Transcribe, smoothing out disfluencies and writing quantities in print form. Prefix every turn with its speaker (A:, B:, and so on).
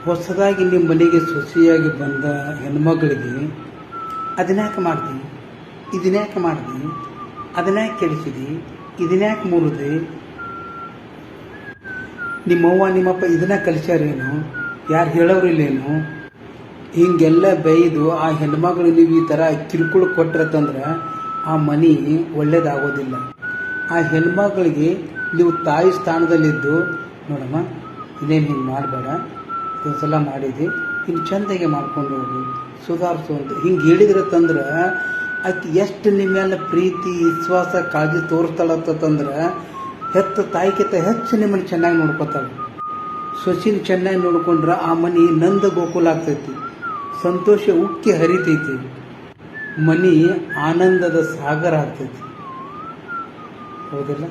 A: ಹೊಸದಾಗಿ ನಿಮ್ಮ ಮನೆಗೆ ಸೊಸೆಯಾಗಿ ಬಂದ ಹೆಣ್ಮಗಳಿಗೆ ಅದನ್ಯಾಕೆ ಮಾಡ್ದಿ, ಇದನ್ಯಾಕೆ ಮಾಡ್ದಿ, ಅದನ್ಯಾಕೆ ಕೆಡಿಸಿದಿ, ಇದನ್ಯಾಕೆ ಮುರಿದಿ, ನಿಮ್ಮವ್ವ ನಿಮ್ಮಪ್ಪ ಇದನ್ನ ಕಲಿಸ್ಯಾರೇನು, ಯಾರು ಹೇಳೋರಿಲ್ಲೇನು, ಹಿಂಗೆಲ್ಲ ಬೈದು ಆ ಹೆಣ್ಮಗಳು ನೀವು ಈ ಥರ ಕಿರುಕುಳ ಕೊಟ್ಟಿರತ್ತಂದ್ರೆ ಆ ಮನೆ ಒಳ್ಳೇದಾಗೋದಿಲ್ಲ. ಆ ಹೆಣ್ಮಗಳಿಗೆ ನೀವು ತಾಯಿ ಸ್ಥಾನದಲ್ಲಿದ್ದು ನೋಡಮ್ಮ ಇನ್ನೇನು ಹಿಂಗೆ ಮಾಡಬೇಡ, ಇದೊಂದ್ಸಲ ಮಾಡಿದಿ, ಇನ್ನು ಚೆಂದಾಗೆ ಮಾಡ್ಕೊಂಡು ಹೋಗು, ಸುಧಾರಿಸು ಅಂತ ಹಿಂಗೆ ಹೇಳಿದ್ರತ್ತಂದ್ರೆ ಆಕೆ ಎಷ್ಟು ನಿಮ್ಮ ಮೇಲೆ ಪ್ರೀತಿ ವಿಶ್ವಾಸ ಕಾಳಜಿ ತೋರಿಸ್ತಾಳತ್ತಂದ್ರೆ ಹೆತ್ತ ತಾಯಿಗಿಂತ ಹೆಚ್ಚು ನಿಮ್ಮನ್ನು ಚೆನ್ನಾಗಿ ನೋಡ್ಕೊತಾಳೆ. ಸೊಸಿನ ಚೆನ್ನಾಗಿ ನೋಡ್ಕೊಂಡ್ರೆ ಆ ಮನೆ ನಂದ ಗೋಕುಲ ಆಗ್ತೈತಿ, ಸಂತೋಷ ಉಕ್ಕಿ ಹರಿತೈತಿ, ಮನೆ ಆನಂದದ ಸಾಗರ ಆಗ್ತೈತಿ. ಹೌದಿಲ್ಲ?